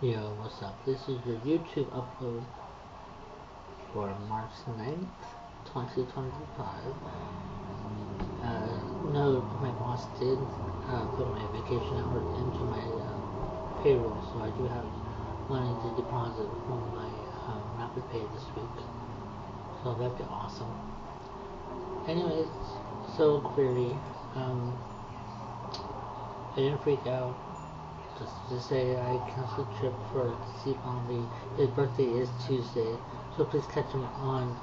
Yo, what's up? This is your YouTube upload for March 9th, 2025. Note my boss did put my vacation hours into my payroll, so I do have money to deposit from my rapid pay this week. So that'd be awesome. Anyways, so query. I didn't freak out. Just to say I canceled the trip for Steve Only. His birthday is Tuesday, so please catch him on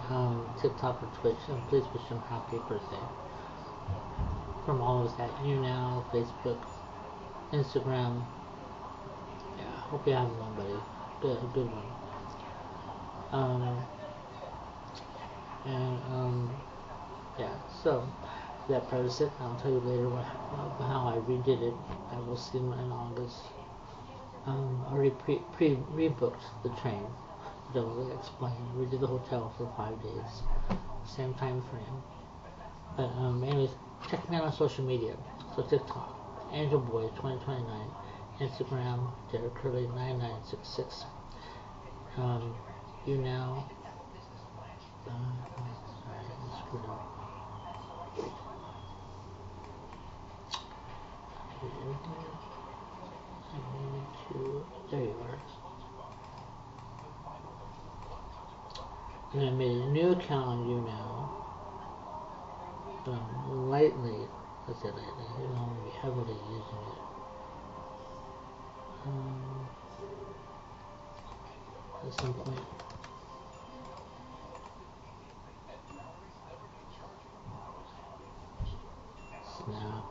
TikTok or Twitch, and please wish him happy birthday. From all of us at YouNow, Facebook, Instagram. Yeah, hope you have one, buddy. Good one. Yeah. So that covers it. I'll tell you later how I redid it. I will see you in August. Already rebooked the train. They'll explain. We did the hotel for 5 days, same time frame. But anyways, check me out on social media. So TikTok, AngelBoy2029, Instagram, Derek Curley 9966. YouNow. Sorry, I screwed up. There you are. And I made a new account on YouNow. Lightly, let's say lightly, you don't want to be heavily using it. At some point. Snap.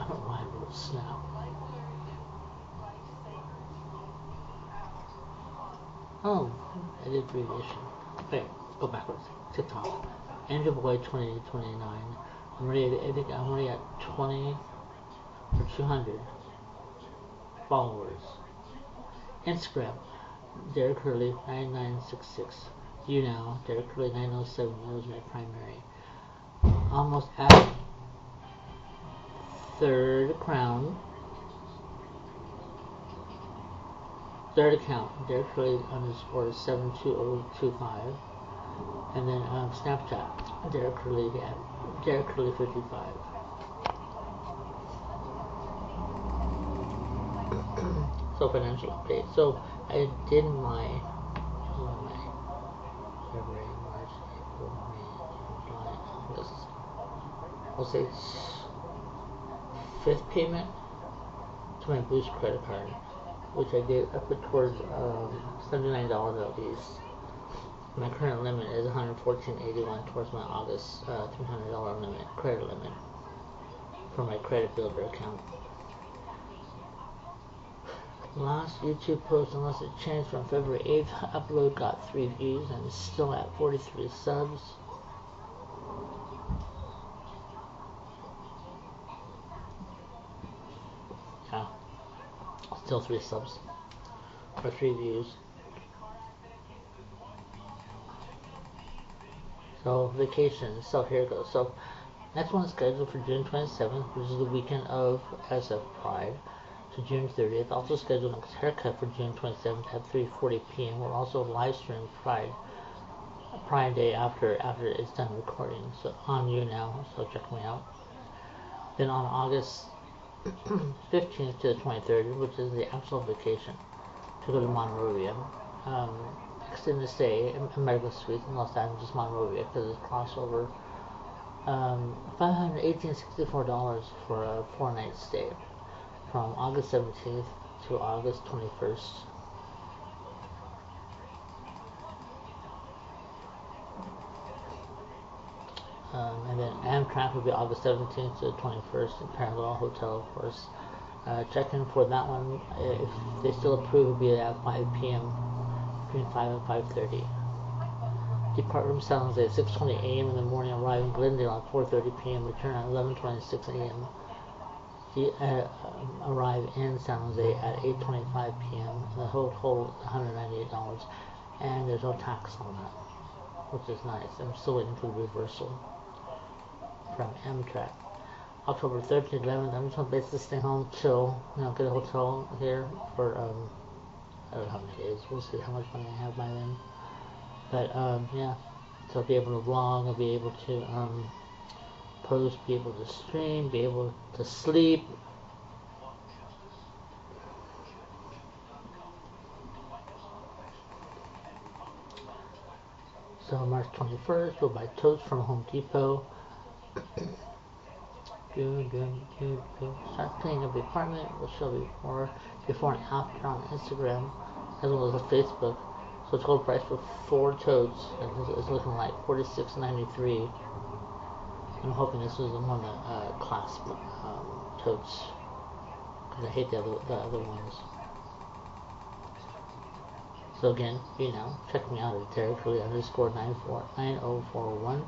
Why I wrote Snap. Oh, I did abbreviation. Okay, go backwards. TikTok. AngelBoy2029. I think I'm already at 20 or 200 followers. Instagram, Derek Curley 9966. YouNow, Derek Curley 907. That was my primary. Almost at third account, Derek Curley _ 72025. And then Snapchat, Derek Curley at Derek Curley 55. So financial update. So I did my February, March, April, May, July, August. I'll say 5th payment to my Boost credit card, which I put towards $79 at least. My current limit is $114.81 towards my August $300 limit, credit limit, for my credit builder account. Last YouTube post, unless it changed from February 8th, upload got 3 views and is still at 43 subs. Yeah, still 3 subs or 3 views. So vacations. So here it goes. So next one is scheduled for June 27th, which is the weekend of SF Pride, to June 30th. Also scheduled a haircut for June 27th at 3:40 p.m. We'll also live stream Pride Day after it's done recording. So on YouNow. So check me out. Then on August 15th to the 23rd, which is the actual vacation, to go to Monrovia. Extended stay in medical suite in Los Angeles, Monrovia, because it's crossover. $518.64 for a 4-night stay from August 17th to August 21st. And then Amtrak will be August 17th to the 21st in Parallel Hotel, of course. Check-in for that one, if they still approve, will be at 5 p.m. between 5 and 5:30. Depart from San Jose at 6:20 a.m. in the morning. Arrive in Glendale at 4:30 p.m. Return at 11:26 a.m. Arrive in San Jose at 8:25 p.m. The whole total is $198, and there's no tax on that, which is nice. I'm still waiting for the reversal. from Amtrak. October 3rd to 11th, I'm just going to basically stay home, chill, get a hotel here for, I don't know how many days, we'll see how much money I have by then. But, yeah, so I'll be able to vlog, I'll be able to, post, be able to stream, be able to sleep. So March 21st, we'll buy toast from Home Depot. Start cleaning up the apartment. We'll show before and after on Instagram as well as on Facebook. So total price for 4 totes is looking like $46.93. I'm hoping this is one of the clasp totes because I hate the other ones. So again, check me out at Derek Curley _9041,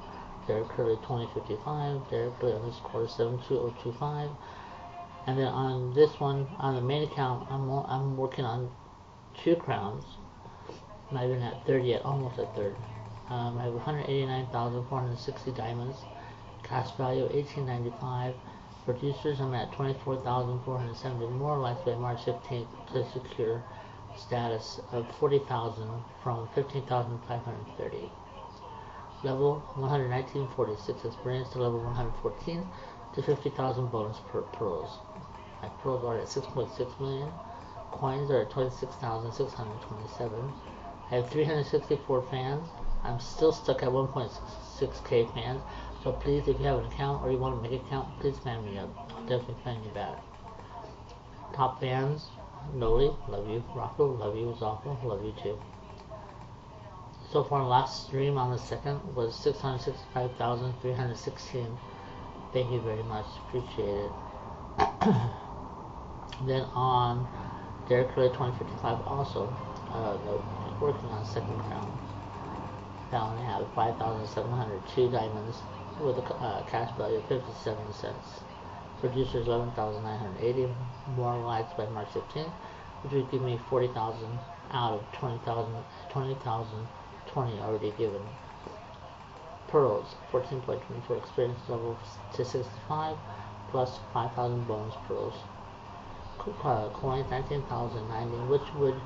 Derek Curley 2055, Derek Curley _72025. And then on this one, on the main account, I'm working on 2 crowns. Not even at third yet, almost at third. I have 189,460 diamonds. Cash value $18.95. Producers, I'm at 24,470. More likes by March 15th to secure status of 40,000 from 15,530. Level 119.46 experience to level 114 to 50,000 bonus per pearls. My pearls are at 6.6 million. Coins are at 26,627. I have 364 fans. I'm still stuck at 1.6k fans. So please, if you have an account or you want to make an account, please fan me up. I'll definitely fan you back. Top fans: Noli, love you. Rocco, love you. Zalko, love you too. So far, last stream on the 2nd was 665,316. Thank you very much. Appreciate it. Then on Derek Curley 2055 also, working on 2nd crown. That one I have 5,702 diamonds with a cash value of 57 cents. Producers 11,980. More likes by March 15th, which would give me 40,000 out of 20,020 already given. Pearls 14.24 experience level to 65 plus 5,000 bonus pearls. Coins 19,090, which would,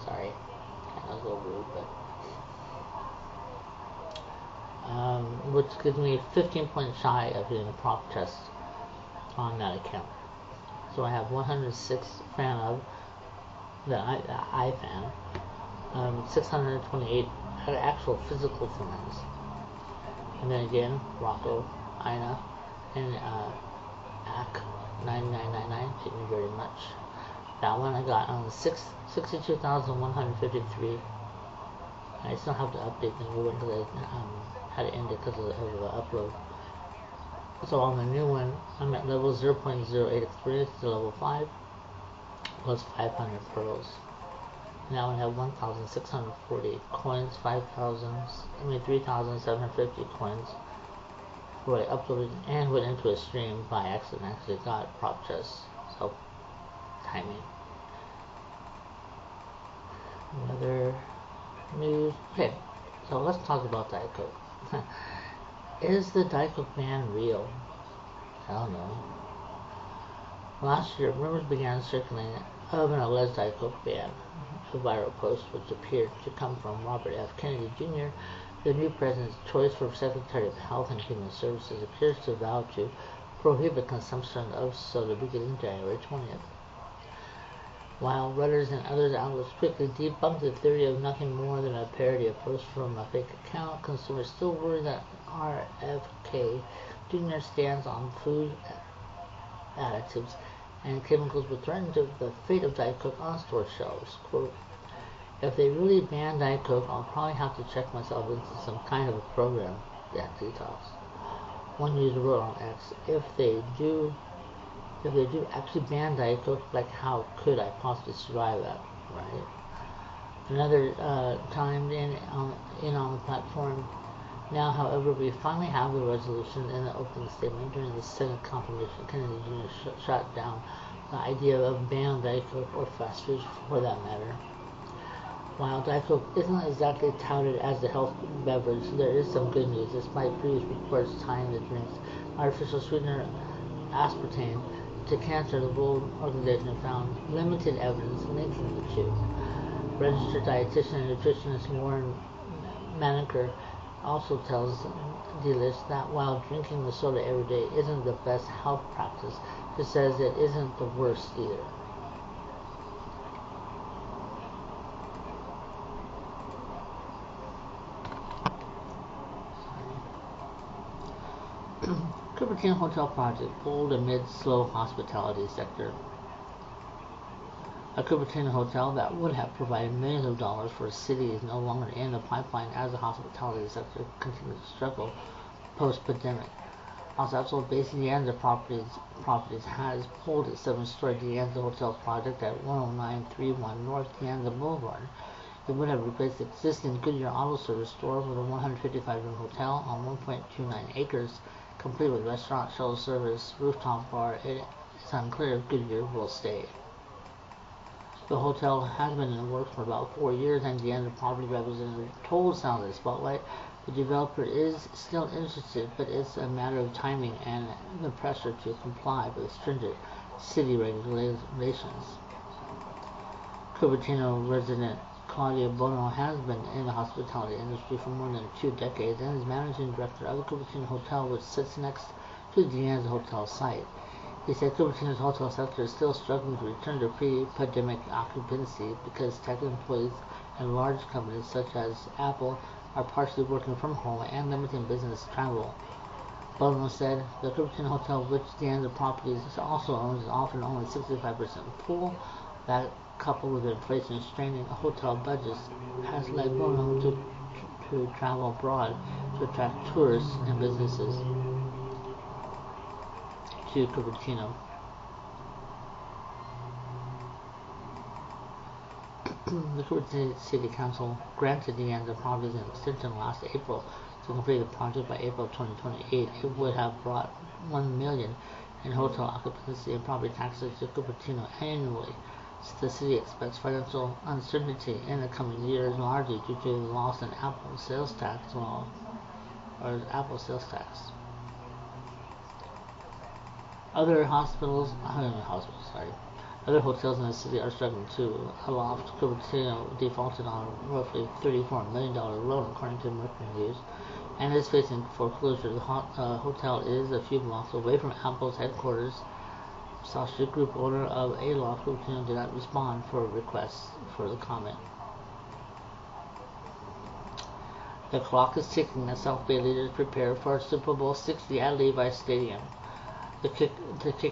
sorry, that was a little rude, but which gives me 15 points shy of hitting a prop test on that account. So I have 106 fan of that I fan, 628 actual physical fans, and then again Rocco, Ina, and Ak 9999. Thank you very much. That one I got on 62,153. I still have to update the new one because I had to end it because of the upload. So on the new one, I'm at level 0.08 experience to level 5 plus 500 pearls. Now I have 1,640 coins, 3,750 coins. What I uploaded and went into a stream by accident. Actually got prop chests. So timing. Another news. Okay, so let's talk about Diet Coke. Is the Diet Coke ban real? I don't know. Last year, rumors began circulating of an alleged Diet Coke ban. A viral post which appeared to come from Robert F. Kennedy Jr., the new president's choice for Secretary of Health and Human Services, appears to vow to prohibit consumption of soda beginning January 20th. While Reuters and other outlets quickly debunked the theory of nothing more than a parody of posts from a fake account, consumers still worry that RFK Jr. stands on food additives and chemicals would threaten the fate of Diet Coke on store shelves. Quote, if they really ban Diet Coke, I'll probably have to check myself into some kind of a program, that detox. One user wrote on X, if they do actually ban Diet Coke, like how could I possibly survive that, right? Another chimed in on the platform. Now, however, we finally have the resolution in the opening statement during the Senate confirmation. Kennedy Jr. shot down the idea of banning Diet Coke or fast foods for that matter. While Diet Coke isn't exactly touted as a health beverage, there is some good news. Despite previous reports tying the drink's artificial sweetener aspartame to cancer, the World Organization found limited evidence linking the two. Registered dietitian and nutritionist Lauren Maneker also tells Delish that while drinking the soda every day isn't the best health practice, she says it isn't the worst either. Cupertino Hotel project pulled amid slow hospitality sector. A Cupertino hotel that would have provided millions of dollars for a city is no longer in the pipeline as the hospitality sector continues to struggle post-pandemic. Also, based De Anza Properties has pulled its 7-story De Anza Hotel project at 10931 North De Anza Boulevard. It would have replaced the existing Goodyear Auto Service store with a 155-room hotel on 1.29 acres, complete with restaurant, shuttle service, rooftop bar. It is unclear if Goodyear will stay. The hotel has been in the works for about 4 years, and De Anza property representative told Sunday Spotlight the developer is still interested, but it's a matter of timing and the pressure to comply with stringent city regulations. Cupertino resident Claudia Bono has been in the hospitality industry for more than 2 decades and is managing director of the Cupertino Hotel, which sits next to the De Anza Hotel site. He said Cupertino's hotel sector is still struggling to return to pre-pandemic occupancy because tech employees and large companies such as Apple are partially working from home and limiting business travel. Bono said the Cupertino Hotel, which De Anza Properties also owns, is often only 65% full. That, coupled with inflation straining hotel budgets, has led Bono to travel abroad to attract tourists and businesses to Cupertino. The Cupertino City Council granted De Anza Properties an extension last April to complete the project by April 2028. It would have brought $1 million in hotel occupancy and property taxes to Cupertino annually. The city expects financial uncertainty in the coming years, largely due to the loss in Apple sales tax. Other Other hotels in the city are struggling too. Aloft, Cupertino defaulted on a roughly $34 million loan, according to Mercury News, and is facing foreclosure. The hotel is a few blocks away from Apple's headquarters. South Street Group, owner of Aloft Cupertino, did not respond for requests for the comment. The clock is ticking as South Bay leaders prepare for Super Bowl 60 at Levi Stadium. To kick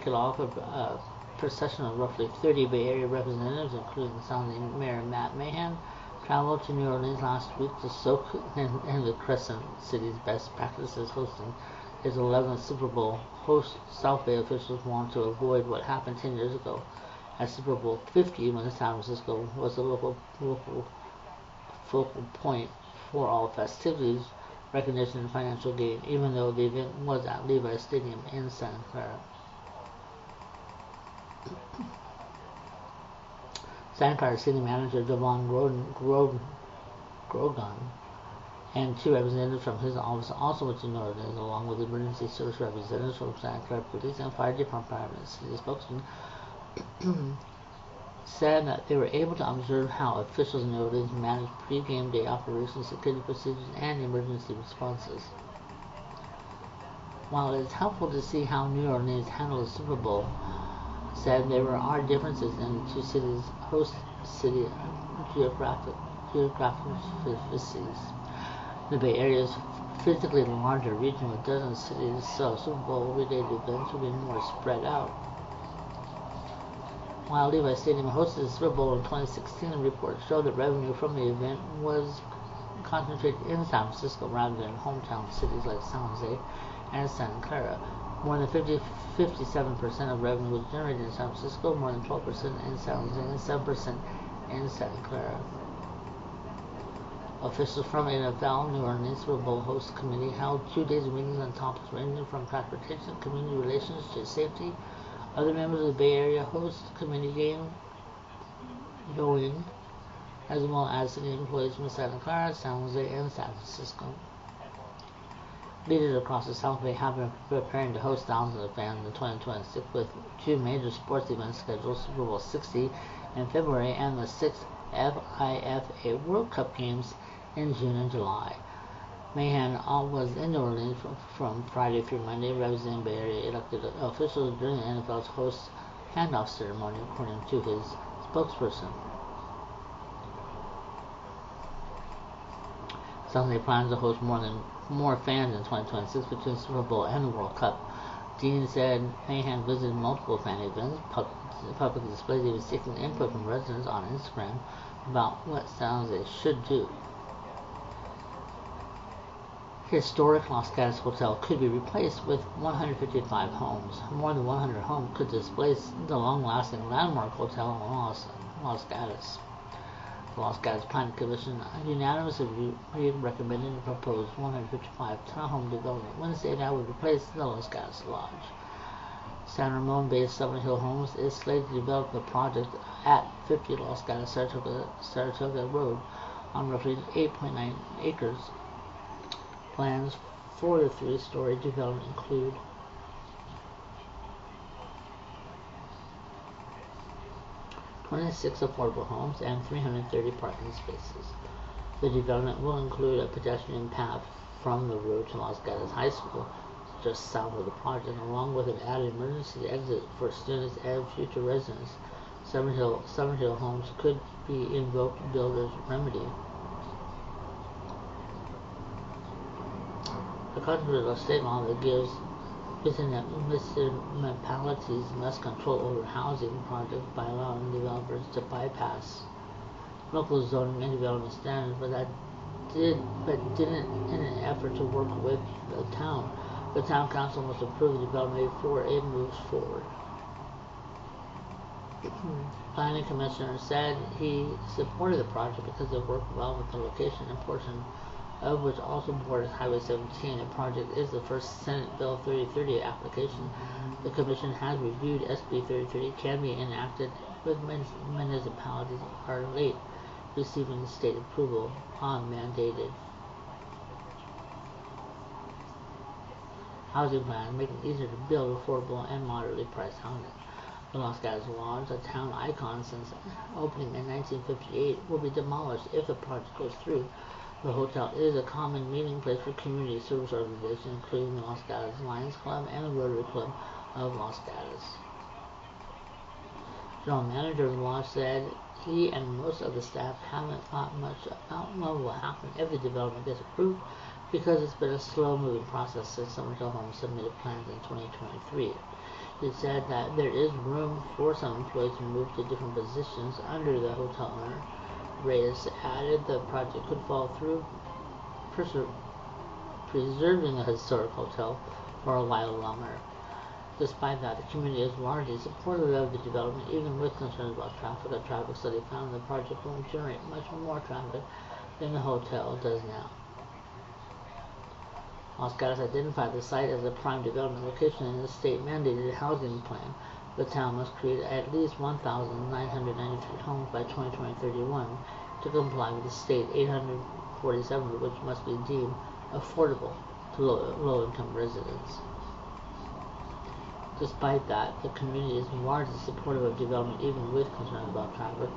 it off, a procession of roughly 30 Bay Area representatives, including sounding Mayor Matt Mahan, traveled to New Orleans last week to soak in the Crescent City's best practices, hosting his 11th Super Bowl. Host South Bay officials want to avoid what happened 10 years ago at Super Bowl 50, when San Francisco was the local focal point for all festivities, recognition, and financial gain, even though the event was at Levi Stadium in Santa Clara. Santa Clara City Manager Devon Grogan and 2 representatives from his office also went to New Orleans, along with emergency service representatives from Santa Clara Police and Fire Department. City spokesman said that they were able to observe how officials in New Orleans managed pre-game day operations, security procedures, and emergency responses. While it is helpful to see how New Orleans handled the Super Bowl, said there are differences in the 2 cities' host city geographic geographies. The Bay Area is physically larger region with dozens of cities, so Super Bowl related events will be more spread out. While Levi Stadium hosted the Super Bowl in 2016, reports show that revenue from the event was concentrated in San Francisco rather than hometown cities like San Jose and Santa Clara. More than 57% of revenue was generated in San Francisco, more than 12% in San Jose, and 7% in Santa Clara. Officials from NFL New Orleans Super Bowl host committee held 2 days of meetings on topics ranging from transportation, community relations, to safety. Other members of the Bay Area host committee game Yoin as well as city employees from Santa Clara, San Jose, and San Francisco. Leaders across the South Bay have been preparing to host thousands of fans in 2026 with two major sports events scheduled: Super Bowl 60 in February and the 6th FIFA World Cup games in June and July. Mahan was in New Orleans from Friday through Monday, representing Bay Area elected officials during the NFL's host handoff ceremony, according to his spokesperson. Sunday plans to host more fans in 2026 between Super Bowl and the World Cup. Dean said Mahan visited multiple fan events, public displays, even seeking input from residents on Instagram about what sounds they should do. Historic Los Gatos Hotel could be replaced with 155 homes. More than 100 homes could displace the long-lasting landmark hotel in Los Gatos. The Los Gatos Planning Commission unanimously recommended the proposed 155 townhome development Wednesday that would replace the Los Gatos Lodge. San Ramon-based Southern Hill Homes is slated to develop the project at 50 Los Gatos Saratoga Road on roughly 8.9 acres. Plans for the three-story development include (26) affordable homes and 330 parking spaces. The development will include a pedestrian path from the road to Los Gatos High School, just south of the project, along with an added emergency exit for students and future residents. Southern Hill Homes could be invoked builder's remedy. A controversial state law that gives municipalities less control over housing projects by allowing developers to bypass local zoning and development standards, but didn't in an effort to work with the town. The town council must approve the development before it moves forward. Planning commissioner said he supported the project because it worked well with the location and portion of which also borders Highway 17. The project is the first Senate Bill 3030 application. The Commission has reviewed SB 3030 can be enacted with municipalities are late receiving state approval on mandated housing plan, making it easier to build affordable and moderately priced housing. The Los Gatos Lodge, a town icon since opening in 1958, will be demolished if the project goes through. The hotel is a common meeting place for community service organizations, including the Los Gatos Lions Club and the Rotary Club of Los Gatos. General manager of the lodge said he and most of the staff haven't thought much about what will happen if the development gets approved, because it's been a slow-moving process since Southern Hill Homes submitted plans in 2023. He said that there is room for some employees to move to different positions under the hotel owner. Reyes added the project could fall through, preserving a historic hotel for a while longer. Despite that, the community is largely supportive of the development, even with concerns about traffic. A traffic study found the project won't generate much more traffic than the hotel does now. Los Gatos identified the site as a prime development location in the state-mandated housing plan. The town must create at least 1,993 homes by 2031 to comply with the state 847, which must be deemed affordable to low-income residents. Despite that, the community is largely supportive of development, even with concerns about traffic.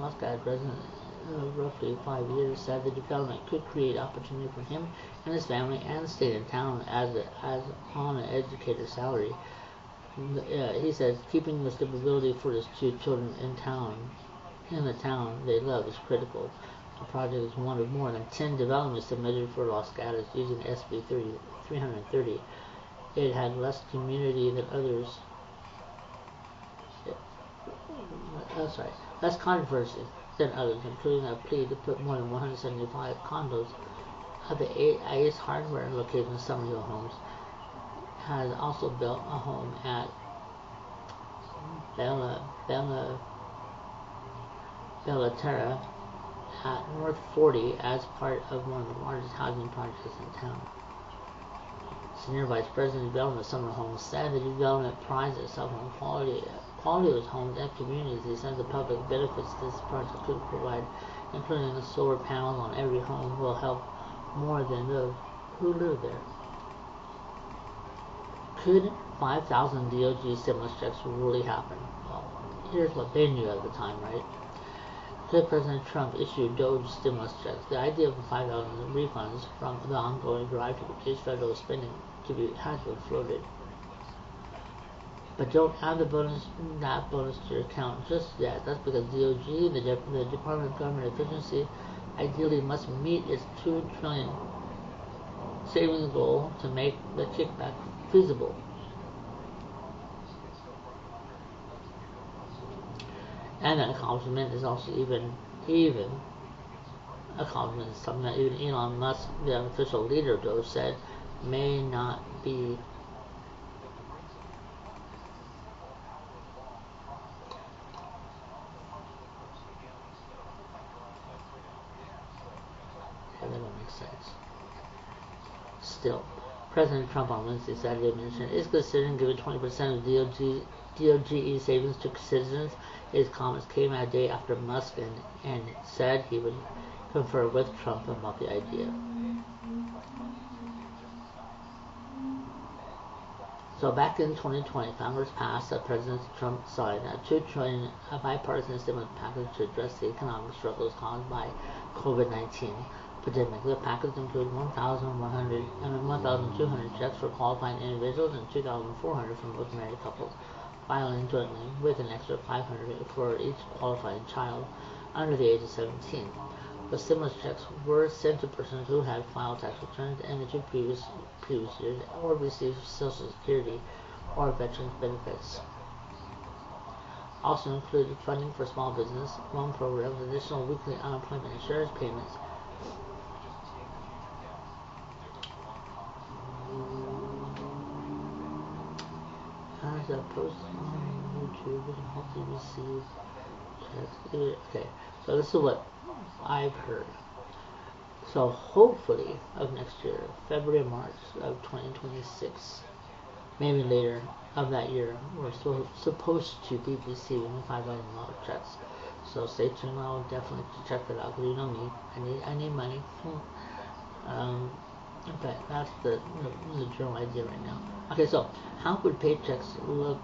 Los Gatos resident roughly 5 years said the development could create opportunity for him and his family and stay in town as on an educator's salary. He says keeping the stability for his two children in the town they love is critical. The project is one of more than 10 developments submitted for Los Gatos using SB 330. It had less community than others. Less controversy than others, including a plea to put more than 175 condos at the Ace Hardware location. Southern Hill Homes has also built a home at Bella Terra at North 40 as part of one of the largest housing projects in town. Senior Vice President of Development, Summer Homes, said the development prides itself on quality of its homes and communities. He said the public benefits this project could provide, including the solar panels on every home, will help more than those who live there. Could 5,000 DOJ stimulus checks really happen? Well, here's what they knew at the time, right? Could President Trump issue DOJ stimulus checks? The idea of the 5,000 refunds from the ongoing drive to reduce federal spending has been floated. But don't add that bonus to your account just yet. That's because DOJ, the Department of Government Efficiency, ideally must meet its $2 trillion savings goal to make the kickback feasible. And that accomplishment is also even accomplishment, something that even Elon Musk, the official leader of DOJ, said may not be that don't make sense. Still, President Trump on Wednesday said the administration is considering giving 20% of DOGE savings to citizens. His comments came a day after Musk and said he would confer with Trump about the idea. So back in 2020, Congress passed President Trump signed a $2 trillion bipartisan stimulus package to address the economic struggles caused by COVID-19 pandemic. The package included 1,200 checks for qualifying individuals and 2,400 for most married couples, filing jointly, with an extra 500 for each qualifying child under the age of 17. The stimulus checks were sent to persons who had filed tax returns in the two previous years or received Social Security or veterans benefits. Also included funding for small business loan programs, additional weekly unemployment insurance payments, as a post on YouTube and hopefully receive checks. Okay, so this is what I've heard. So hopefully of next year, February, March of 2026, maybe later of that year, we're supposed to be receiving $5,000 checks. So stay tuned. I'll definitely check that out because you know me. I need money. But that's the general idea right now. Okay, so how would paychecks look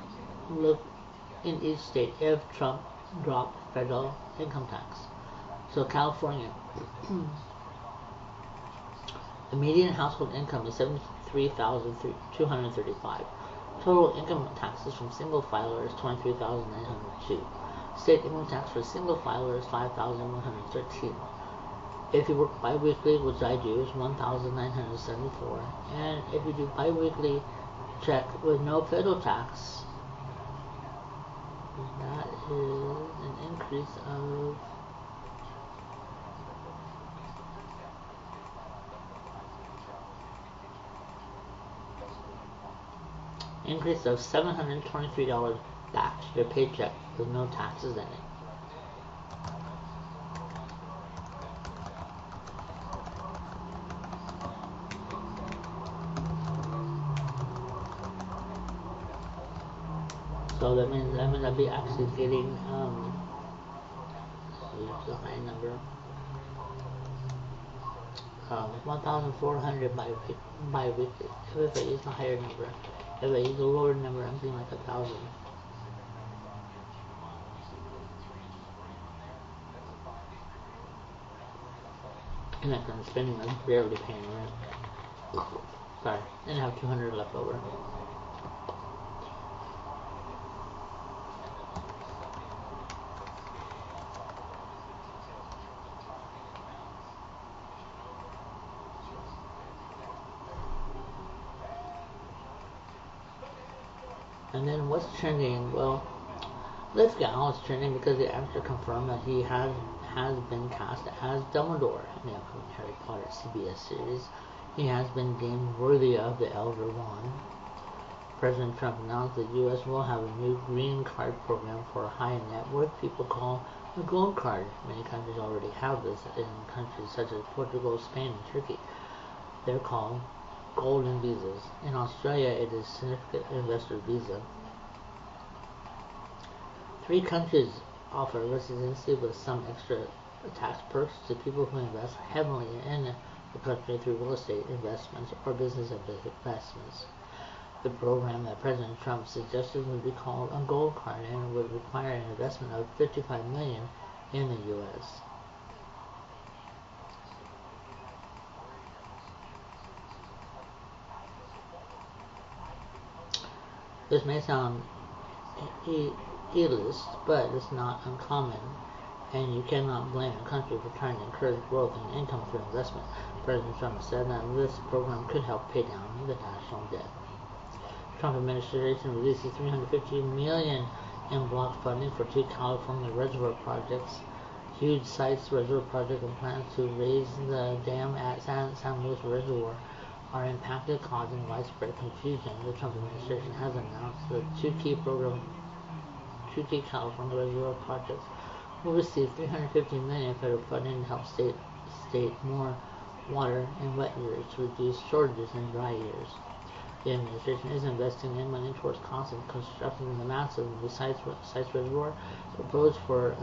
in each state if Trump dropped federal income tax? So California, the median household income is $73,235. Total income taxes from single filers $23,902. State income tax for single filers $5,113. If you work bi-weekly, which I do, is $1,974. And if you do bi-weekly check with no federal tax, that is an increase of $723 back to your paycheck with no taxes in it. So that means I'd be actually getting the high number, 1,400 bi-weekly. If I use the higher number, if I use the lower number, I'm getting like 1,000. And that kind of spending, I'm barely paying rent. Sorry, and I have 200 left over. And then what's trending? Well, Liz Gal is trending because the actor confirmed that he has been cast as Dumbledore in the upcoming Harry Potter CBS series. He has been deemed worthy of the Elder Wand. President Trump announced the U.S. will have a new green card program for high net worth people called the Gold Card. Many countries already have this in countries such as Portugal, Spain, and Turkey. They're called golden visas. In Australia, it is significant investor visa. 3 countries offer residency with some extra tax perks to people who invest heavily in the country through real estate investments or business investments. The program that President Trump suggested would be called a gold card and would require an investment of $55 million in the U.S. This may sound elitist, but it's not uncommon, and you cannot blame a country for trying to encourage growth and income through investment. President Trump said that this program could help pay down the national debt. Trump administration releases $350 million in block funding for 2 California reservoir projects. Huge sites reservoir project and plans to raise the dam at San Luis Reservoir are impacted, causing widespread confusion. The Trump administration has announced the 2 key California reservoir projects will receive $350 million in federal funding to help state more water in wet years to reduce shortages in dry years. The administration is investing in money towards costs of constructing the massive new Sites Reservoir proposed for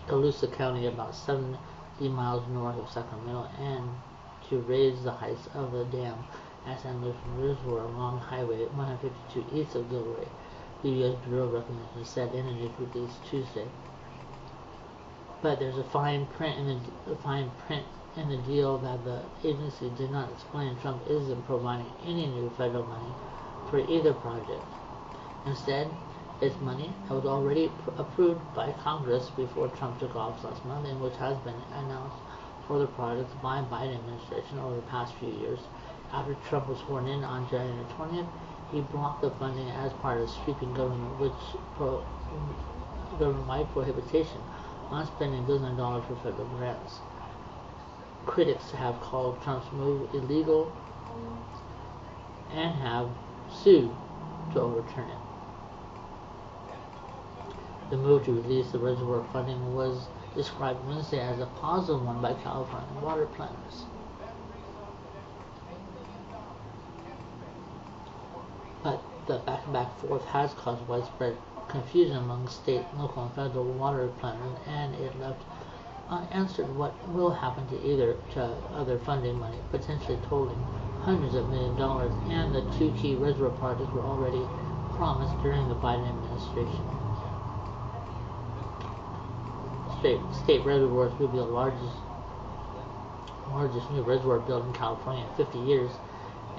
Colusa County, about 70 miles north of Sacramento, and to raise the heights of the dam at San Luis Reservoir along Highway 152 east of Gilroy, the U.S. Bureau of Reclamation said in a news release Tuesday. But there's a fine print in the deal that the agency did not explain. Trump isn't providing any new federal money for either project. Instead, it's money that was already approved by Congress before Trump took office last month, and which has been announced for the projects by Biden administration over the past few years. After Trump was sworn in on January 20th, he blocked the funding as part of sweeping government-wide prohibition on spending billions of dollars for federal grants. Critics have called Trump's move illegal and have sued to overturn it. The move to release the reservoir funding was described Wednesday as a positive one by California water planners. But the back-and-back forth has caused widespread confusion among state, local, and federal water planners, and it left unanswered what will happen to other funding money, potentially totaling hundreds of millions of dollars, and the 2 key reservoir projects were already promised during the Biden administration. State reservoirs will be the largest new reservoir built in California in 50 years,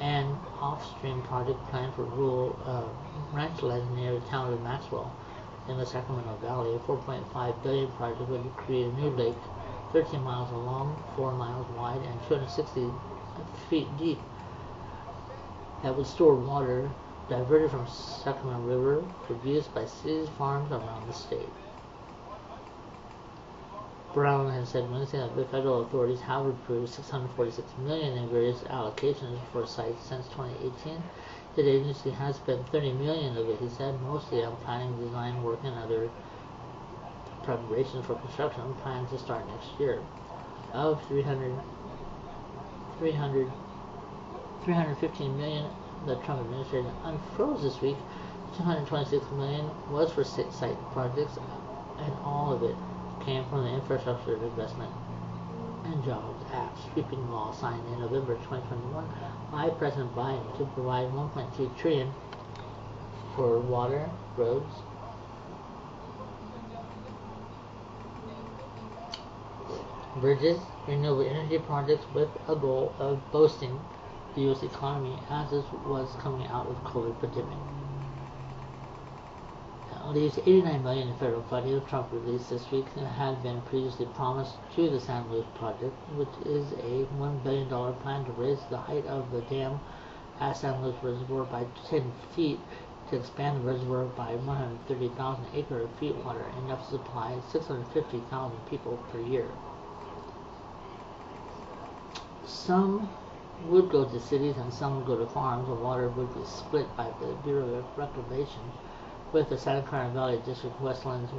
and off-stream project planned for rural ranch land near the town of Maxwell in the Sacramento Valley. A $4.5 billion project would create a new lake 13 miles long, 4 miles wide, and 260 feet deep that would store water diverted from Sacramento River for use by cities, farms around the state. Brown has said Wednesday that the federal authorities have approved $646 million in various allocations for sites since 2018. The agency has spent $30 million of it, he said, mostly on planning, design work, and other preparations for construction planned to start next year. Of $315 million the Trump administration unfroze this week, $226 million was for site projects, and all of it came from the Infrastructure Investment and Jobs Act sweeping law signed in November 2021 by President Biden to provide $1.2 trillion for water, roads, bridges, renewable energy projects, with a goal of boosting the U.S. economy as it was coming out of the COVID pandemic. Leaves $89 million in federal funding Trump released this week had been previously promised to the San Luis project, which is a $1 billion plan to raise the height of the dam at San Luis Reservoir by 10 feet to expand the reservoir by 130,000 acre-feet water, enough to supply 650,000 people per year. Some would go to cities and some would go to farms. The water would be split by the Bureau of Reclamation with the Santa Clara Valley District, Wetlands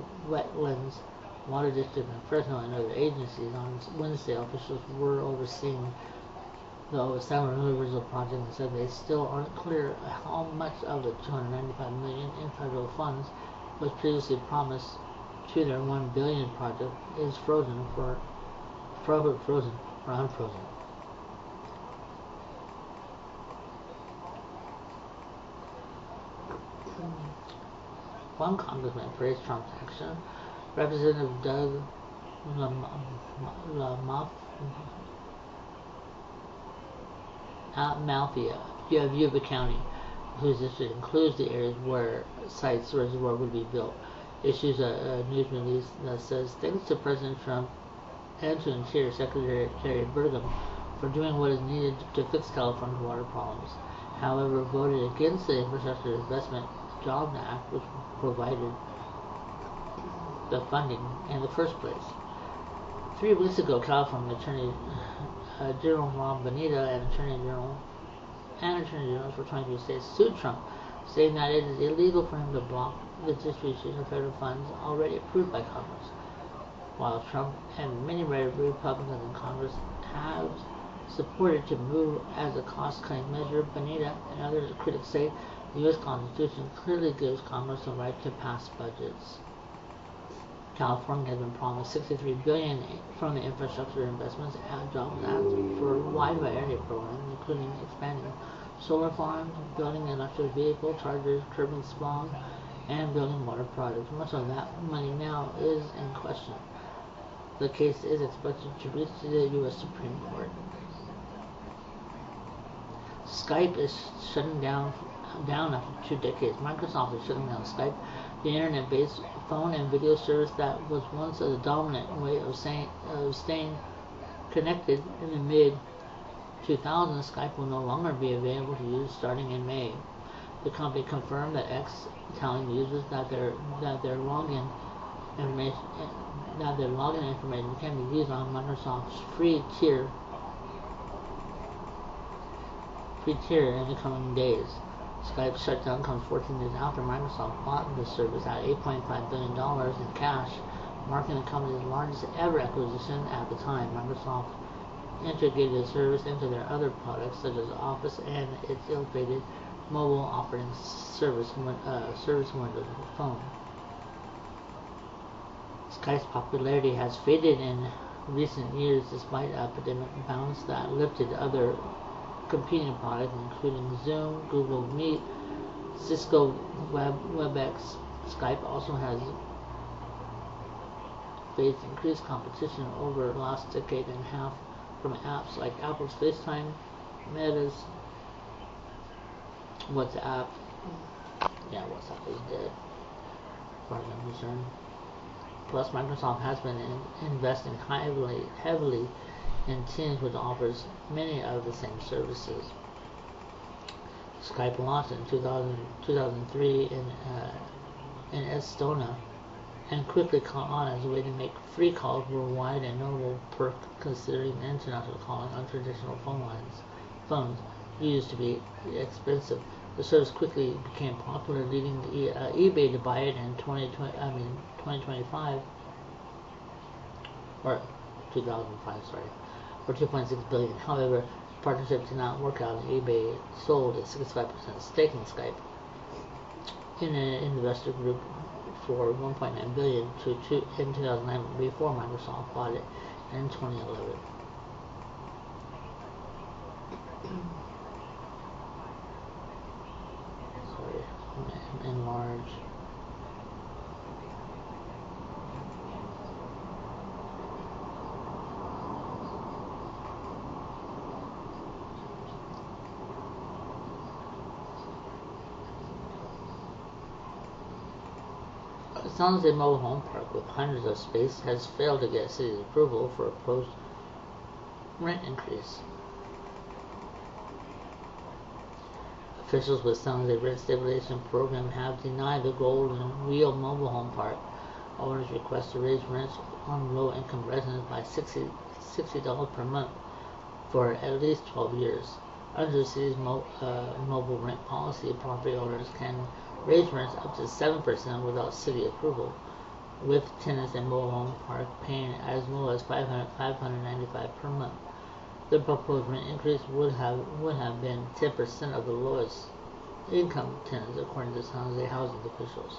Water District, and Fresno and other agencies. On Wednesday, officials were overseeing though several individual projects said they still aren't clear how much of the $295 million in federal funds was previously promised to their $1 billion project is frozen or unfrozen. One congressman praised Trump's action. Representative Doug Malthea of Yuba County, whose district includes the areas where Sites Reservoir would be built, issues a news release that says thanks to President Trump and to Interior Secretary Burgum for doing what is needed to fix California's water problems. However, voted against the Infrastructure Investment Jobs Act, which provided the funding in the first place. 3 weeks ago, California Attorney General Ron Bonita and Attorney Generals for 23 states sued Trump, saying that it is illegal for him to block the distribution of federal funds already approved by Congress. While Trump and many Republicans in Congress have supported to move as a cost-cutting measure, Bonita and other critics say the U.S. Constitution clearly gives Congress the right to pass budgets. California has been promised $63 billion from the Infrastructure Investments and Jobs Act for a wide variety of programs, including expanding solar farms, building electric vehicle chargers, curbing smog, and building water projects. Much of that money now is in question. The case is expected to reach the U.S. Supreme Court. Skype is shutting down after 2 decades. Microsoft is shutting down Skype, the internet-based phone and video service that was once the dominant way of staying connected. In the mid-2000s, Skype will no longer be available to use starting in May. The company confirmed that X telling users that their login information can be used on Microsoft's free tier in the coming days. Skype's shutdown comes 14 days after Microsoft bought the service at $8.5 billion in cash, marking the company's largest ever acquisition at the time. Microsoft integrated the service into their other products such as Office and its ill-fated mobile operating service Windows Phone. Skype's popularity has faded in recent years despite epidemic bounce that lifted other competing products including Zoom, Google Meet, Cisco WebEx. Skype also has faced increased competition over the last decade and a half from apps like Apple's FaceTime, Meta's WhatsApp. WhatsApp is dead, as far as I'm concerned. Plus, Microsoft has been investing heavily in Teams, which offers many of the same services. Skype launched in 2003 in Estonia and quickly caught on as a way to make free calls worldwide, a notable perk considering international calling on traditional phones used to be expensive. The service quickly became popular, leading eBay to buy it in 2005 or 2005, for $2.6 billion. However, the partnership did not work out, and eBay sold a 65% stake in Skype in an investor group for $1.9 billion in 2009 before Microsoft bought it in 2011. Enlarge. San Jose Mobile Home Park, with hundreds of space, has failed to get city's approval for a proposed rent increase. Officials with San Jose Rent Stabilization Program have denied the Golden Wheel Mobile Home Park owners' request to raise rents on low-income residents by $60 per month for at least 12 years. Under the city's mobile rent policy, property owners can raise rents up to 7% without city approval, with tenants in Mobile Home Park paying as low as $595 per month. The proposed rent increase would have been 10% of the lowest income tenants, according to San Jose housing officials.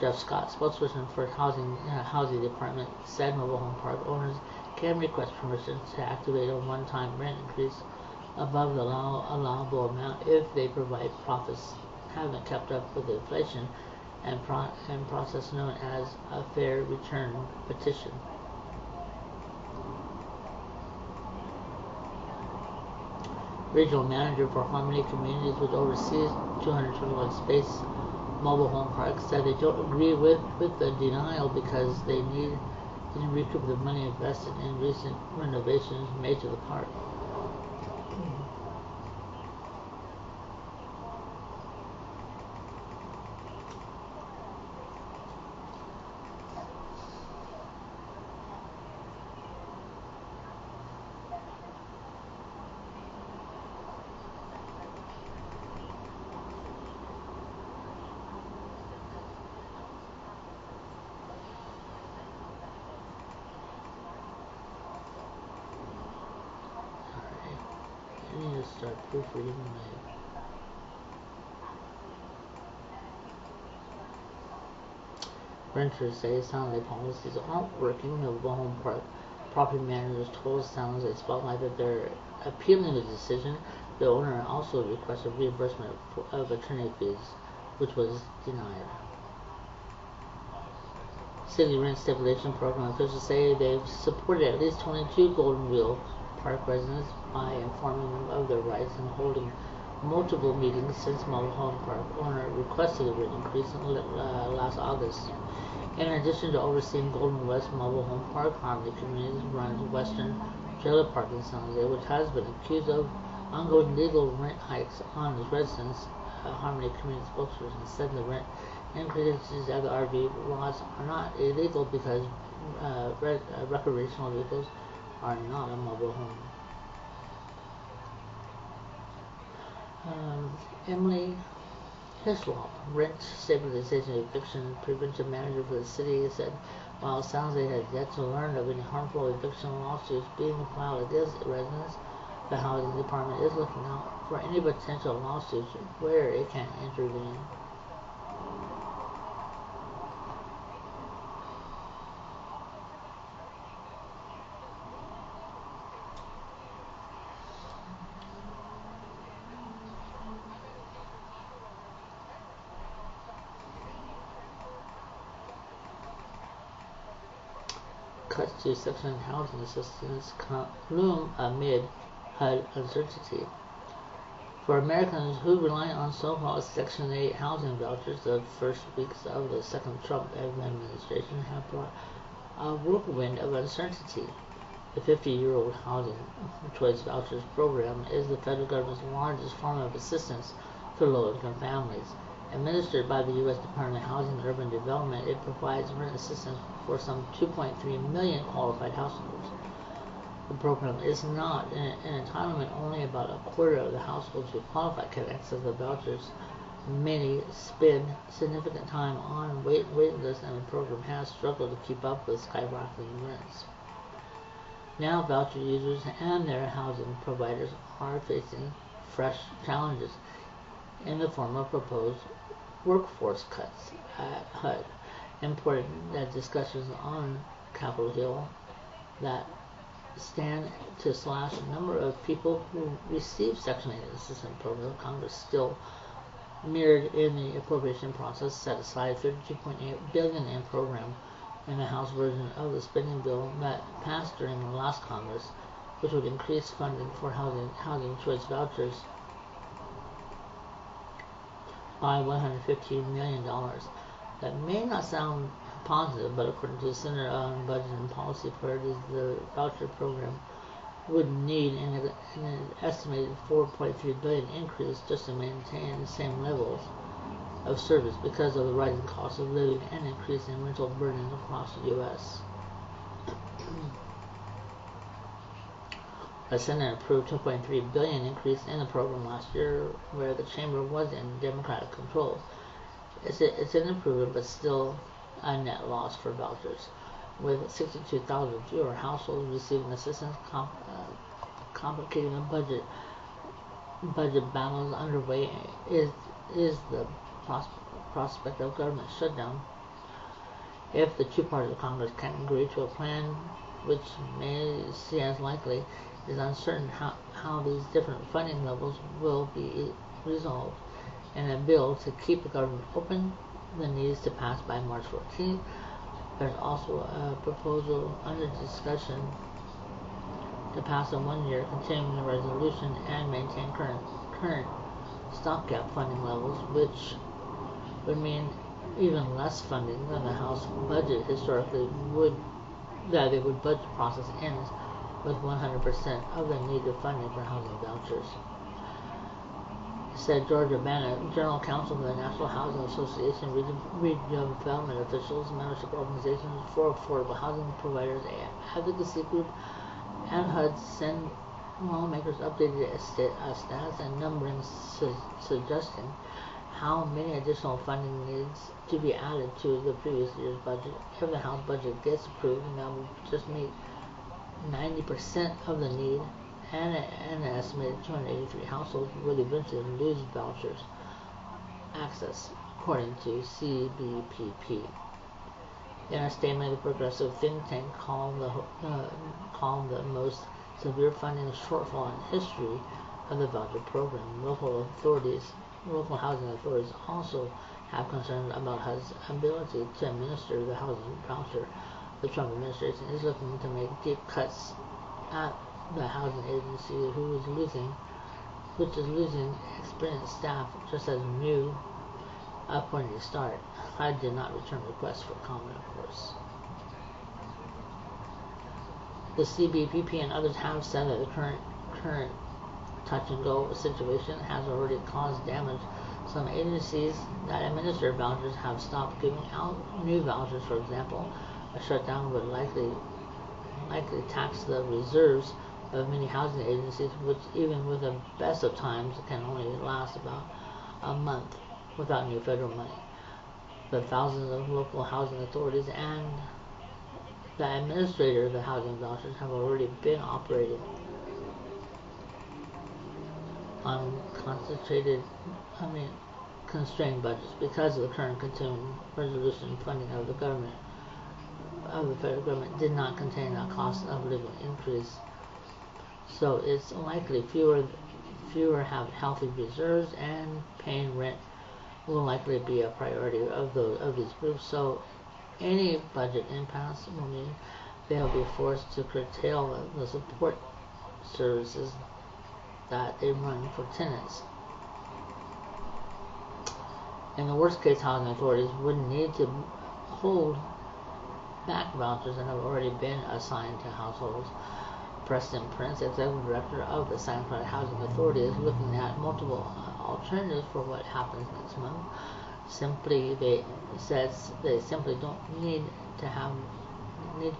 Jeff Scott, spokesperson for housing department, said mobile home park owners can request permission to activate a one-time rent increase above the allowable amount if they provide profits haven't kept up with inflation and process known as a fair return petition. Regional manager for Harmony Communities, which oversees 221 space mobile home parks, said they don't agree with the denial because they need to recoup the money invested in recent renovations made to the park. I need to start proofreading my renters say San Jose policies aren't working. Mobile home park property managers told San Jose Spotlight that they're appealing the decision. The owner also requested reimbursement of attorney fees, which was denied. City rent stabilization program officials say they've supported at least 22 Golden Wheel Park residents by informing them of their rights and holding multiple meetings since mobile home park owner requested a rent increase last August. In addition to overseeing Golden West Mobile Home Park, Harmony Communities runs Western Trailer Park in San Jose, which has been accused of ongoing legal rent hikes on its residents. Harmony Community spokesperson said the rent increases at the RV lots are not illegal because recreational vehicles are not a mobile home. Emily Hislop, rent stabilization eviction prevention manager for the city, said while San Jose has yet to learn of any harmful eviction lawsuits being filed against residents, the housing department is looking out for any potential lawsuits where it can intervene. Cuts to Section 8 housing assistance loom amid HUD uncertainty. For Americans who rely on so-called Section 8 housing vouchers, the first weeks of the second Trump administration have brought a whirlwind of uncertainty. The 50-year-old Housing Choice Vouchers program is the federal government's largest form of assistance to low-income families. Administered by the U.S. Department of Housing and Urban Development, it provides rent assistance for some 2.3 million qualified households. The program is not an entitlement. Only about a quarter of the households who qualify can access the vouchers. Many spend significant time on wait lists, and the program has struggled to keep up with skyrocketing rents. Now voucher users and their housing providers are facing fresh challenges in the form of proposed workforce cuts at HUD. Important that discussions on Capitol Hill that stand to slash the number of people who receive Section 8 assistance program. Congress still mirrored in the appropriation process set aside $32.8 billion in program in the House version of the spending bill that passed during the last Congress, which would increase funding for housing choice vouchers by $115 million. That may not sound positive, but according to the Center on Budget and Policy Priorities, the voucher program would need an estimated $4.3 billion increase just to maintain the same levels of service because of the rising cost of living and increase in rental burden across the U.S. The Senate approved $2.3 billion increase in the program last year, where the chamber was in Democratic control. It's an improvement, but still a net loss for vouchers. with 62,000 fewer households receiving assistance, complicating the budget battles underway is the prospect of government shutdown. If the two parties of Congress can't agree to a plan, which may see as likely, it is uncertain how these different funding levels will be resolved. In a bill to keep the government open that needs to pass by March 14th, there's also a proposal under discussion to pass a one-year continuing resolution and maintain current stopgap funding levels, which would mean even less funding than the House budget historically would. That the budget process ends with 100% of the needed funding for housing vouchers, said George Urbana, General Counsel of the National Housing Association, regional development officials, membership organizations for affordable housing providers, advocacy group, and HUD send lawmakers updated stats and numbering suggesting how many additional funding needs to be added to the previous year's budget. If the House budget gets approved, that will just meet 90% of the need, and an estimated 283 households would eventually lose vouchers access, according to CBPP. In a statement, the progressive think tank called the most severe funding shortfall in history of the voucher program. Local housing authorities also have concerns about HUD's ability to administer the housing voucher. The Trump administration is looking to make deep cuts at the housing agency, which is losing experienced staff just as new appointees start. HUD did not return requests for comment, of course. The CBPP and others have said that the current touch-and-go situation has already caused damage. Some agencies that administer vouchers have stopped giving out new vouchers. For example, a shutdown would likely tax the reserves of many housing agencies, which even with the best of times can only last about a month without new federal money. But thousands of local housing authorities and the administrator of the housing vouchers have already been operating on constrained budgets because of the current continuing resolution funding of the federal government did not contain the cost of living increase. So it's likely fewer have healthy reserves, and paying rent will likely be a priority of these groups. So any budget impasse will mean they'll be forced to curtail the support services that they run for tenants. In the worst case, housing authorities would need to hold back vouchers that have already been assigned to households. Preston Prince, executive director of the Santa Clara Housing Authority, is looking at multiple alternatives for what happens next month. They simply don't need to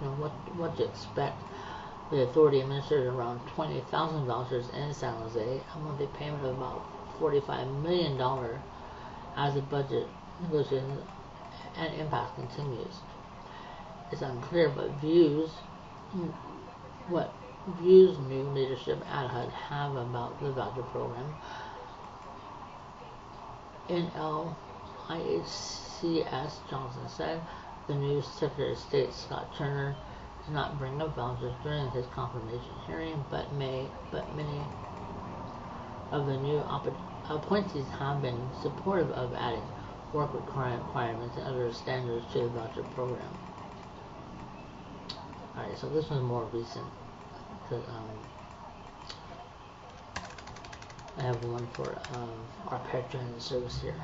know what to expect. The authority administered around 20,000 vouchers in San Jose, a monthly payment of about $45 million as the budget negotiations and impasse continues. It's unclear what views new leadership at HUD have about the voucher program. NLIHCS Johnson said the new Secretary of State Scott Turner did not bring up vouchers during his confirmation hearing, but many of the new appointees have been supportive of adding work requirements and other standards to the voucher program. Alright, so this one's more recent. I have one for our pet transit service here.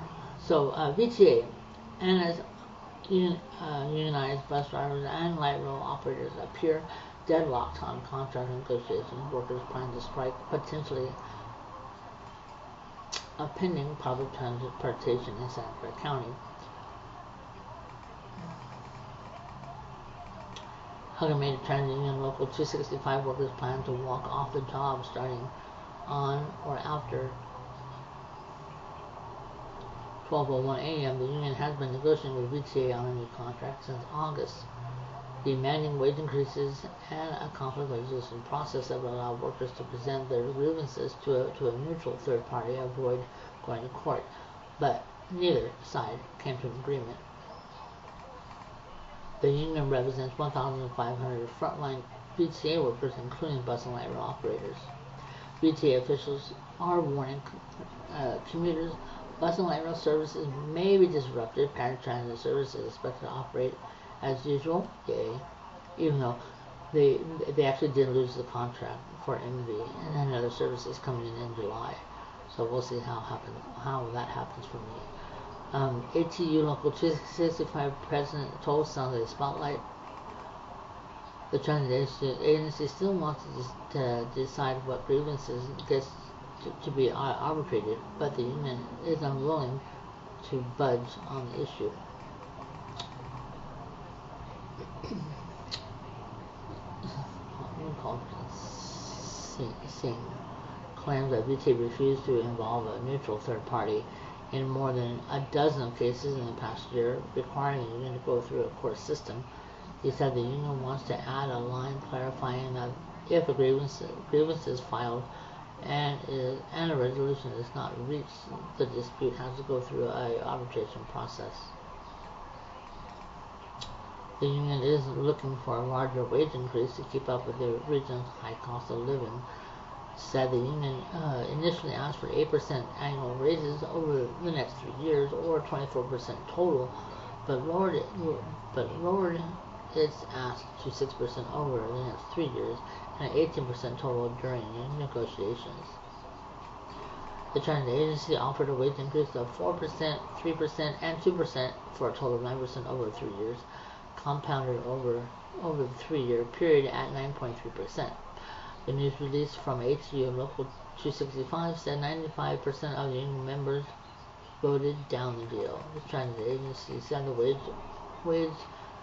So VTA and as unionized bus drivers and light rail operators appear deadlocked on contract negotiations. Workers plan to strike potentially a pending public transportation in Santa Clara County. Amalgamated Transit Union Local 265 workers plan to walk off the job starting on or after 12:01 a.m. The union has been negotiating with VTA on a new contract since August. demanding wage increases and a conflict resolution process that would allow workers to present their grievances to a neutral third party, avoid going to court. But neither side came to an agreement. The union represents 1,500 frontline BTA workers, including bus and light rail operators. BTA officials are warning commuters bus and light rail services may be disrupted. Paratransit service is expected to operate as usual, even though they actually did lose the contract for MV, and then other services coming in July. So we'll see how that happens for me. ATU Local 265 President told Sunday Spotlight the transit agency still wants to decide what grievances gets to be arbitrated, but the union is unwilling to budge on the issue. Singh claims that BTA refused to involve a neutral third party in more than a dozen cases in the past year, requiring the union to go through a court system. He said the union wants to add a line clarifying that if a grievance is filed and a resolution is not reached, the dispute has to go through an arbitration process. The union is looking for a larger wage increase to keep up with the region's high cost of living. Said the union initially asked for 8% annual raises over the next 3 years, or 24% total, but lowered its ask to 6% over the next 3 years and 18% total during negotiations. The transit agency offered a wage increase of 4%, 3%, and 2% for a total of 9% over 3 years, compounded over the 3-year period at 9.3%. The news release from ATU Local 265 said 95% of the union members voted down the deal. The transit agency said the wage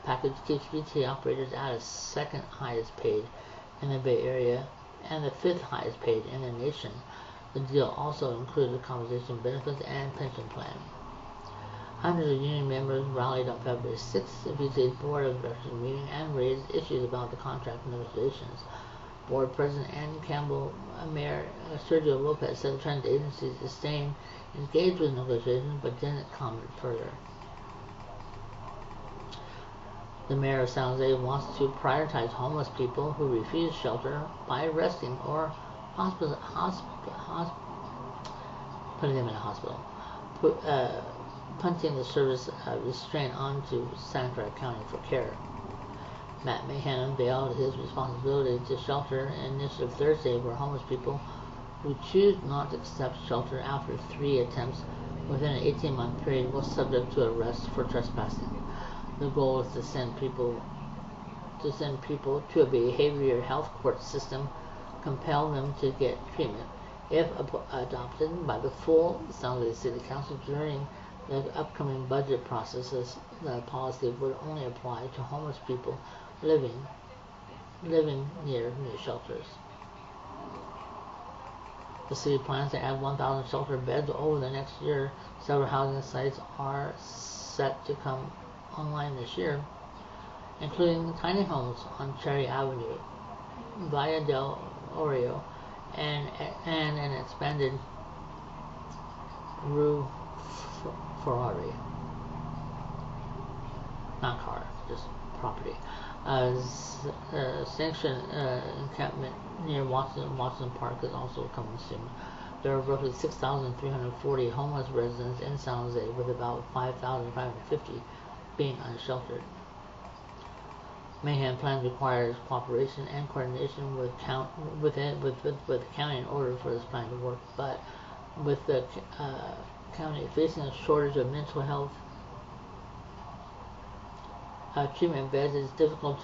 package keeps BTA operators at the second highest paid in the Bay Area and the 5th highest paid in the nation. The deal also included compensation benefits and pension plan. Hundreds of union members rallied on February 6th at BTA's Board of Directors meeting and raised issues about the contract negotiations. Board President Ann Campbell, Mayor Sergio Lopez said the transit agency is staying engaged with negotiations but didn't comment further. The mayor of San Jose wants to prioritize homeless people who refuse shelter by arresting or putting them in a hospital, punting the service restraint onto Santa Clara County for care. Matt Mahan unveiled his responsibility to shelter initiative Thursday, where homeless people who choose not to accept shelter after 3 attempts within an 18-month period will subject to arrest for trespassing. The goal is to send people to a behavioral health court system, compel them to get treatment. If adopted by the full San Jose City Council during the upcoming budget processes, the policy would only apply to homeless people living near new shelters. The city plans to add 1,000 shelter beds over the next year. Several housing sites are set to come online this year, including tiny homes on Cherry Avenue, Valle del Oreo, and an expanded Rue Ferrari. Not car, just property. Sanctioned encampment near Watson Park is also coming soon. There are roughly 6,340 homeless residents in San Jose, with about 5,550 being unsheltered. Mahan plans requires cooperation and coordination with the county in order for this plan to work, but with the county facing a shortage of mental health treatment beds, it's difficult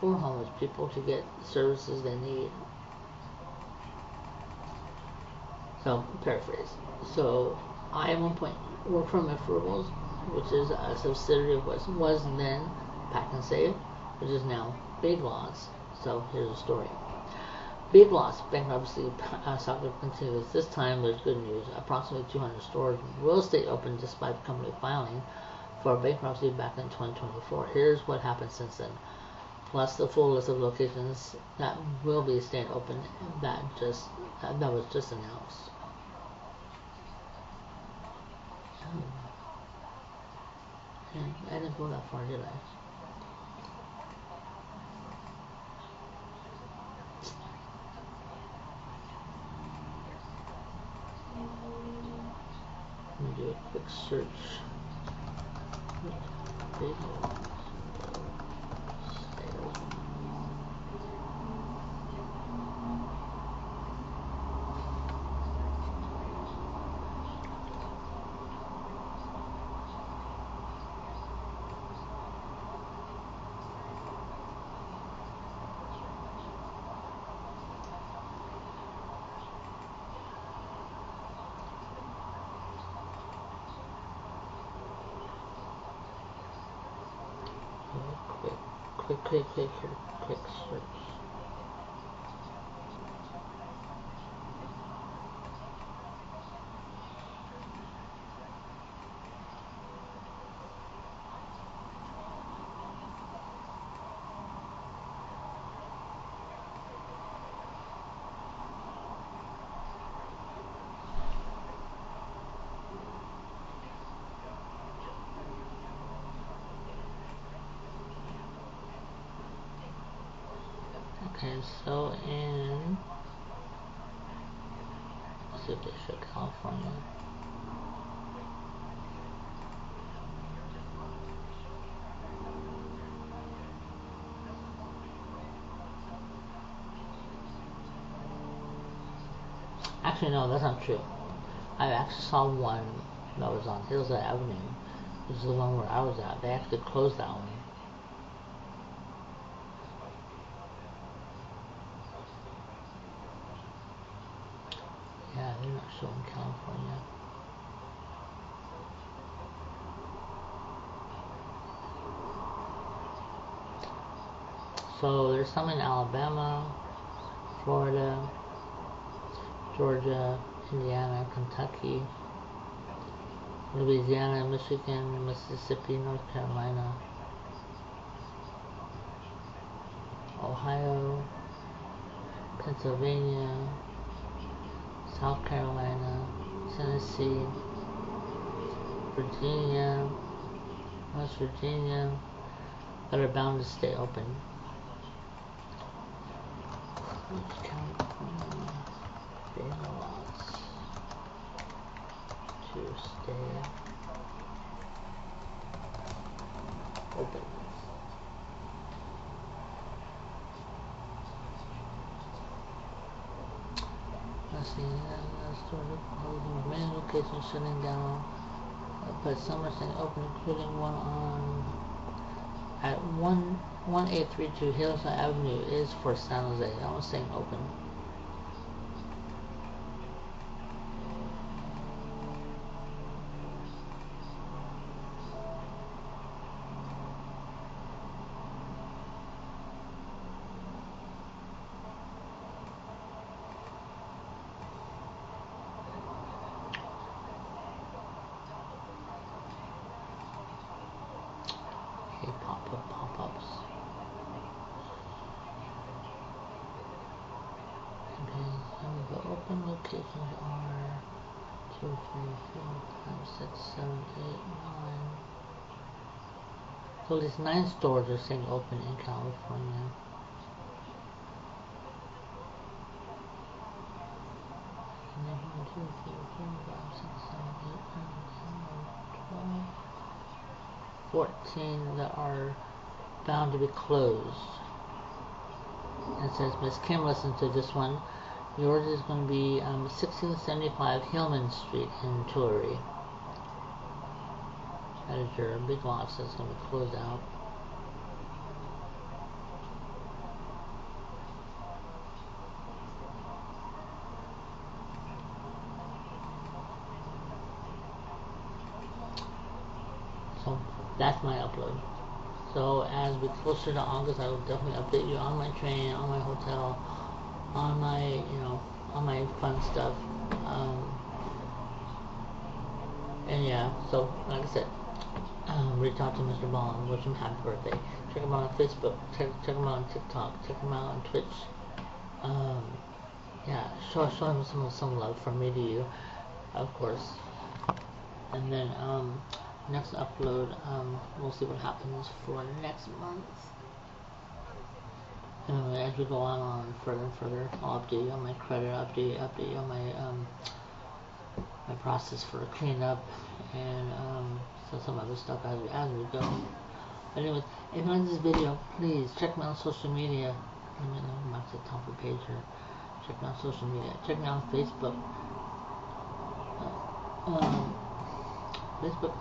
for homeless people to get services they need. So, paraphrase. So, I at one point worked for McFrugal's, which is a subsidiary of what was then Pack and Save, which is now Big Lots. So, here's the story. Big Lots bankruptcy saga continues. This time, there's good news. Approximately 200 stores will stay open despite the company filing for bankruptcy back in 2024. Here's what happened since then. plus the full list of locations that will be staying open that was just announced. I didn't go that far, did I? Let me do a quick search. Quick search. Okay, so let's see if they show California. Actually, no, that's not true. I actually saw one that was on Hillside Avenue. This is the one where I was at. They actually closed that one. Yeah, they're not showing California. So there's some in Alabama, Florida, Georgia, Indiana, Kentucky, Louisiana, Michigan, Mississippi, North Carolina, Ohio, Pennsylvania, South Carolina, Tennessee, Virginia, West Virginia, that are bound to stay open. California, they want to stay open. Let's see, many locations shutting down, but some are staying open, including one on at 1832 Hillside Avenue is for San Jose. That one's staying open. Pop-ups. Okay, so the open locations are 2, 3, 4, 5, 6, 7, 8, 9. So these 9 stores are staying open in California. And then 1, 2, 3, 4, 5, 6, 7, 8, 9, 10, 11, 12, 14 that are bound to be closed. And it says, Miss Kim, listen to this one. Yours is going to be 1675 Hillman Street in Tulare. That is your big lots that's going to be closed out. So that's my upload. So as we closer to August, I will definitely update you on my train, on my hotel, on my, on my fun stuff. And yeah, so like I said, reach out to Mr. Ball and wish him happy birthday. Check them out on Facebook. Check them out on TikTok. Check them out on Twitch. Yeah, show them some love from me to you, of course. And then next upload, we'll see what happens for next month. And as we go on further and further, I'll update you on my credit, update you on my my process for cleanup, and so some other stuff as we go. But anyways, if you like this video, please check me out on social media. Let me know my top of page here. Check me out on social media. Check me out on Facebook. Facebook.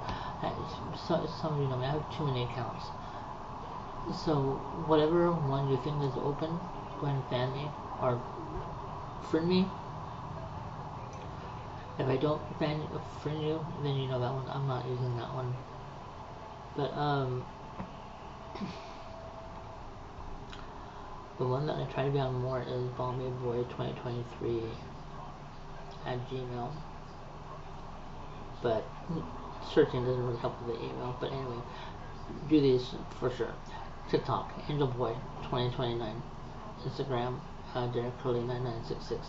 Some of you know me. I have too many accounts. So whatever one you think is open, go ahead and fan me or friend me. If I don't friend you, then you know that one. I'm not using that one. But the one that I try to be on more is BalmyBoy2023 at Gmail. But searching doesn't really help with the email. But anyway, do these for sure. TikTok, AngelBoy2029. Instagram, Derek Curly 9966.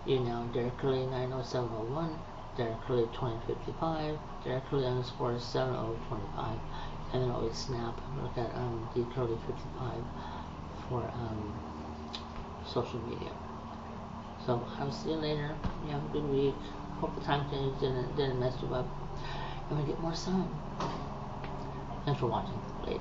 Email, Derek Curly 90701. Derek Curly 2055. Derek Curly _ 7025. And then always Snap. Look at DCurly55 for social media. So I'll see you later. You have a good week. Hope the time change didn't mess you up. And we get more sun. Thanks for watching. Later.